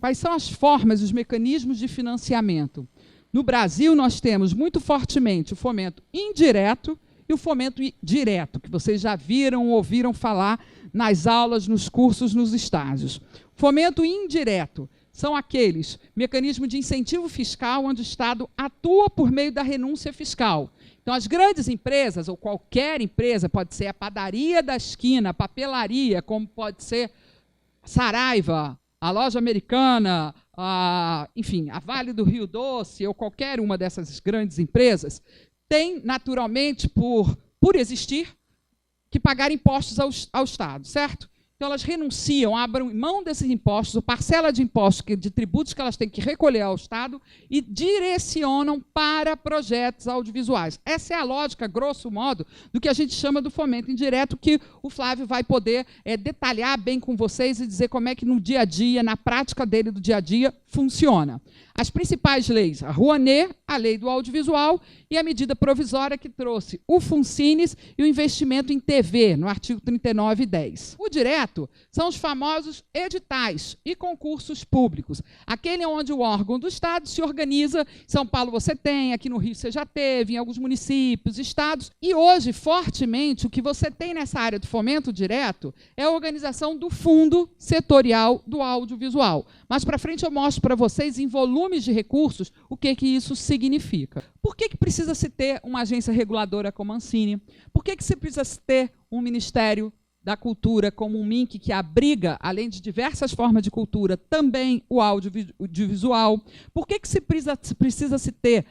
Quais são as formas, os mecanismos de financiamento? No Brasil, nós temos muito fortemente o fomento indireto e o fomento direto, que vocês já viram, ouviram falar nas aulas, nos cursos, nos estágios. Fomento indireto são aqueles mecanismos de incentivo fiscal onde o Estado atua por meio da renúncia fiscal. Então, as grandes empresas, ou qualquer empresa, pode ser a padaria da esquina, a papelaria, como pode ser Saraiva, a Loja Americana, enfim, a Vale do Rio Doce, ou qualquer uma dessas grandes empresas, tem, naturalmente, por existir, que pagar impostos ao Estado, certo? Então, elas renunciam, abrem mão desses impostos, ou parcela de impostos, de tributos que elas têm que recolher ao Estado, e direcionam para projetos audiovisuais. Essa é a lógica, grosso modo, do que a gente chama do fomento indireto, que o Flávio vai poder detalhar bem com vocês e dizer como é que no dia a dia, na prática dele do dia a dia, funciona. As principais leis, a Rouanet, a lei do audiovisual e a medida provisória que trouxe o Funcines e o investimento em TV, no artigo 39 e 10. O direto são os famosos editais e concursos públicos, aquele onde o órgão do Estado se organiza. Em São Paulo você tem, aqui no Rio você já teve, em alguns municípios, estados, e hoje, fortemente, o que você tem nessa área do fomento direto é a organização do Fundo Setorial do Audiovisual. Mais para frente eu mostro para vocês, em volumes de recursos, o que isso significa. Por que precisa se ter uma agência reguladora como a Ancine? Por que se precisa ter um Ministério da Cultura como um MINC que abriga, além de diversas formas de cultura, também o audiovisual? Por que se precisa se ter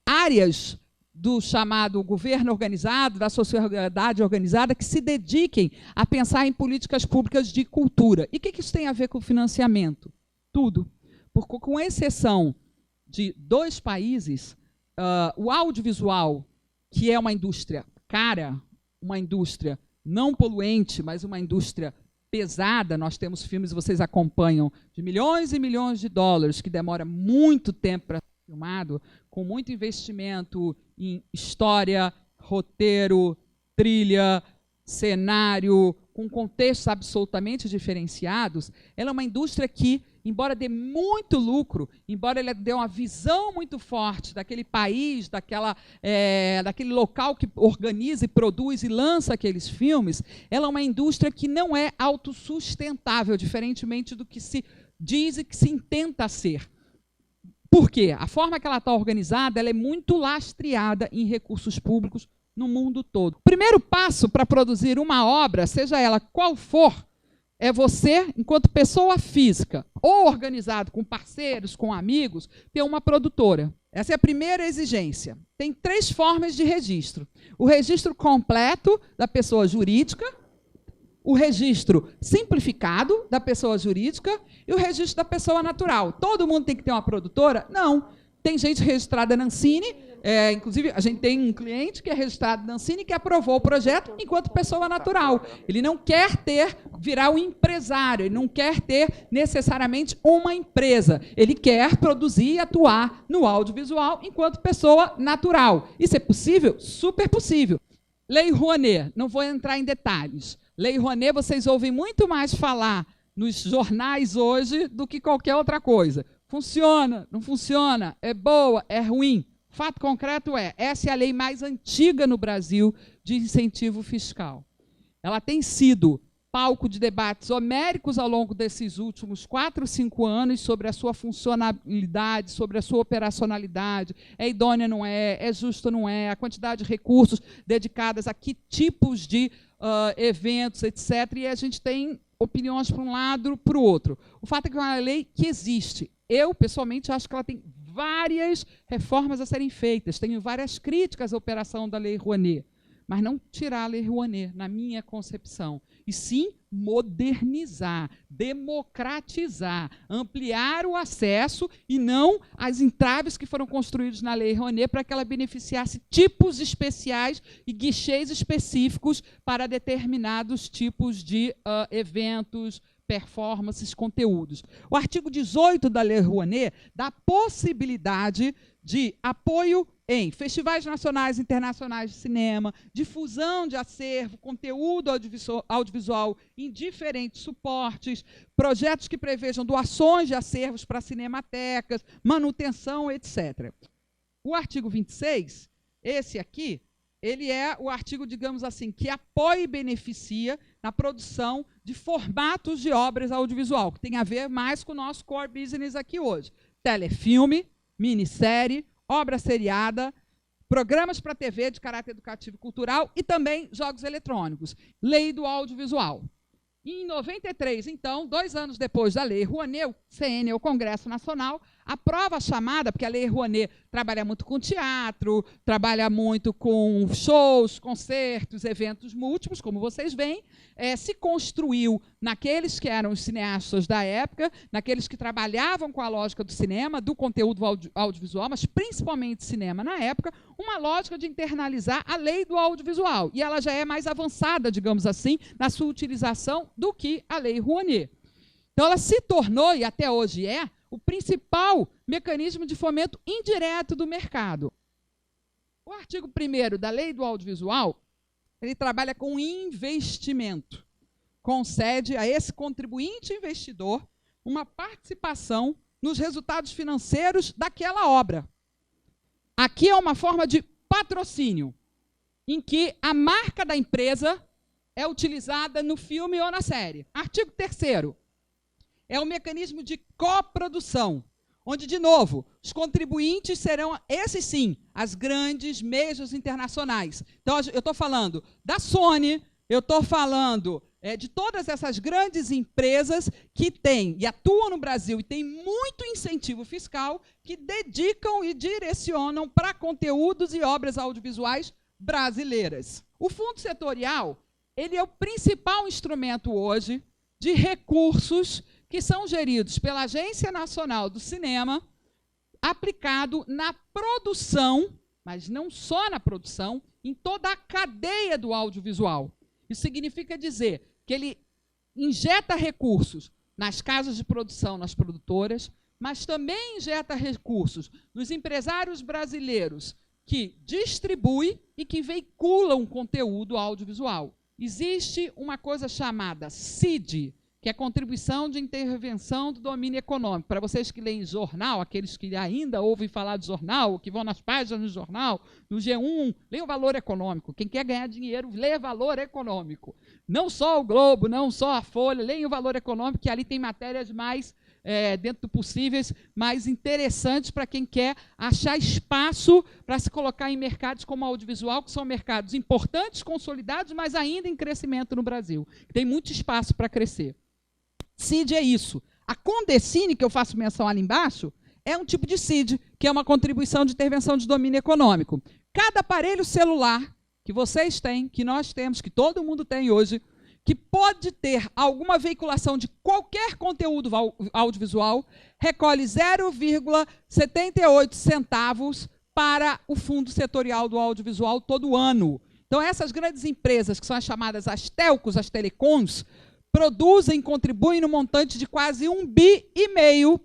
áreas do chamado governo organizado, da sociedade organizada, que se dediquem a pensar em políticas públicas de cultura? E o que isso tem a ver com o financiamento? Tudo. Porque, com exceção de 2 países, o audiovisual, que é uma indústria cara, uma indústria não poluente, mas uma indústria pesada, nós temos filmes, vocês acompanham, de milhões e milhões de dólares, que demora muito tempo para ser filmado, com muito investimento em história, roteiro, trilha, cenário, com contextos absolutamente diferenciados. Ela é uma indústria que, embora dê muito lucro, embora ela dê uma visão muito forte daquele país, daquele local que organiza e produz e lança aqueles filmes, ela é uma indústria que não é autossustentável, diferentemente do que se diz e que se intenta ser. Por quê? A forma que ela está organizada, ela é muito lastreada em recursos públicos no mundo todo. O primeiro passo para produzir uma obra, seja ela qual for, é você, enquanto pessoa física, ou organizado com parceiros, com amigos, ter uma produtora. Essa é a primeira exigência. Tem 3 formas de registro. O registro completo da pessoa jurídica, o registro simplificado da pessoa jurídica e o registro da pessoa natural. Todo mundo tem que ter uma produtora? Não. Tem gente registrada na Ancine, inclusive a gente tem um cliente que é registrado na Ancine que aprovou o projeto enquanto pessoa natural. Ele não quer virar um empresário, ele não quer ter necessariamente uma empresa. Ele quer produzir e atuar no audiovisual enquanto pessoa natural. Isso é possível? Super possível. Lei Rouanet, não vou entrar em detalhes. Lei Rouanet vocês ouvem muito mais falar nos jornais hoje do que qualquer outra coisa. Funciona, não funciona, é boa, é ruim. Fato concreto essa é a lei mais antiga no Brasil de incentivo fiscal. Ela tem sido palco de debates homéricos ao longo desses últimos 4, 5 anos sobre a sua funcionalidade, sobre a sua operacionalidade, é idônea, não é justa, não é, a quantidade de recursos dedicados a que tipos de eventos, etc. E a gente tem opiniões para um lado, para o outro. O fato é que é uma lei que existe. Eu, pessoalmente, acho que ela tem várias reformas a serem feitas. Tenho várias críticas à operação da Lei Rouanet, mas não tirar a Lei Rouanet, na minha concepção, e sim modernizar, democratizar, ampliar o acesso e não as entraves que foram construídas na Lei Rouanet para que ela beneficiasse tipos especiais e guichês específicos para determinados tipos de eventos, performances, conteúdos. O artigo 18 da Lei Rouanet dá a possibilidade de apoio em festivais nacionais e internacionais de cinema, difusão de acervo, conteúdo audiovisual em diferentes suportes, projetos que prevejam doações de acervos para cinematecas, manutenção, etc. O artigo 26, esse aqui, ele é o artigo, digamos assim, que apoia e beneficia na produção de formatos de obras audiovisual, que tem a ver mais com o nosso core business aqui hoje. Telefilme, minissérie, obra seriada, programas para TV de caráter educativo e cultural e também jogos eletrônicos. Lei do audiovisual. E em 93, então, 2 anos depois da Lei Rouanet, o CN, o Congresso Nacional, aprova a chamada, porque a Lei Rouanet trabalha muito com teatro, trabalha muito com shows, concertos, eventos múltiplos, como vocês veem, se construiu naqueles que eram os cineastas da época, naqueles que trabalhavam com a lógica do cinema, do conteúdo audiovisual, mas principalmente cinema na época, uma lógica de internalizar a lei do audiovisual. E ela já é mais avançada, digamos assim, na sua utilização do que a Lei Rouanet. Então, ela se tornou, e até hoje é, o principal mecanismo de fomento indireto do mercado. O artigo 1º da Lei do Audiovisual, ele trabalha com investimento. Concede a esse contribuinte investidor uma participação nos resultados financeiros daquela obra. Aqui é uma forma de patrocínio, em que a marca da empresa é utilizada no filme ou na série. Artigo 3º. É um mecanismo de coprodução, onde, de novo, os contribuintes serão, esses sim, as grandes mesas internacionais. Então, eu estou falando da Sony, eu estou falando de todas essas grandes empresas que têm e atuam no Brasil e têm muito incentivo fiscal, que dedicam e direcionam para conteúdos e obras audiovisuais brasileiras. O Fundo Setorial, ele é o principal instrumento hoje de recursos que são geridos pela Agência Nacional do Cinema, aplicado na produção, mas não só na produção, em toda a cadeia do audiovisual. Isso significa dizer que ele injeta recursos nas casas de produção, nas produtoras, mas também injeta recursos nos empresários brasileiros que distribuem e que veiculam conteúdo audiovisual. Existe uma coisa chamada CID, que é Contribuição de Intervenção do Domínio Econômico. Para vocês que leem jornal, aqueles que ainda ouvem falar de jornal, que vão nas páginas do jornal, no G1, leia o Valor Econômico. Quem quer ganhar dinheiro, lê Valor Econômico. Não só o Globo, não só a Folha, leia o Valor Econômico, que ali tem matérias mais, dentro do possíveis, mais interessantes para quem quer achar espaço para se colocar em mercados como audiovisual, que são mercados importantes, consolidados, mas ainda em crescimento no Brasil. Tem muito espaço para crescer. CID é isso. A Condecine, que eu faço menção ali embaixo, é um tipo de CID, que é uma contribuição de intervenção de domínio econômico. Cada aparelho celular que vocês têm, que nós temos, que todo mundo tem hoje, que pode ter alguma veiculação de qualquer conteúdo audiovisual, recolhe 0,78 centavos para o Fundo Setorial do Audiovisual todo ano. Então, essas grandes empresas, que são as chamadas as telcos, as telecoms, produzem, contribuem no montante de quase 1,5 bi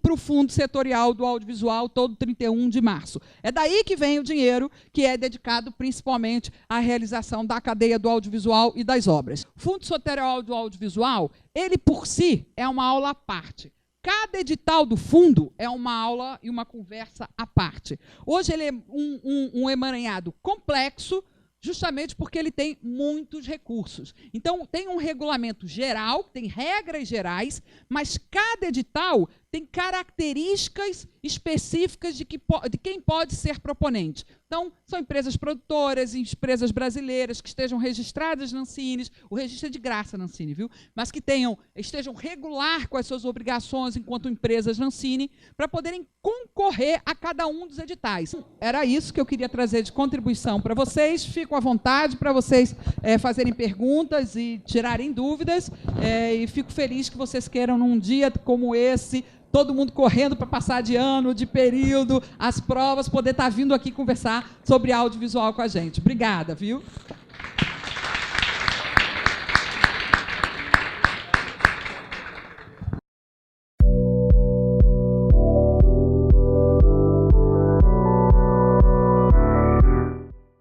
para o Fundo Setorial do Audiovisual, todo 31 de março. É daí que vem o dinheiro que é dedicado principalmente à realização da cadeia do audiovisual e das obras. O Fundo Setorial do Audiovisual, ele por si é uma aula à parte. Cada edital do fundo é uma aula e uma conversa à parte. Hoje ele é um emaranhado complexo, justamente porque ele tem muitos recursos. Então, tem um regulamento geral, tem regras gerais, mas cada edital tem características específicas de quem pode ser proponente. Então, são empresas produtoras, empresas brasileiras que estejam registradas na Ancine, o registro é de graça na Ancine, viu? Mas que estejam regular com as suas obrigações enquanto empresas na Ancine, para poderem concorrer a cada um dos editais. Era isso que eu queria trazer de contribuição para vocês. Fico à vontade para vocês fazerem perguntas e tirarem dúvidas. E fico feliz que vocês queiram, num dia como esse, todo mundo correndo para passar de ano, de período, as provas, poder estar vindo aqui conversar sobre audiovisual com a gente. Obrigada, viu?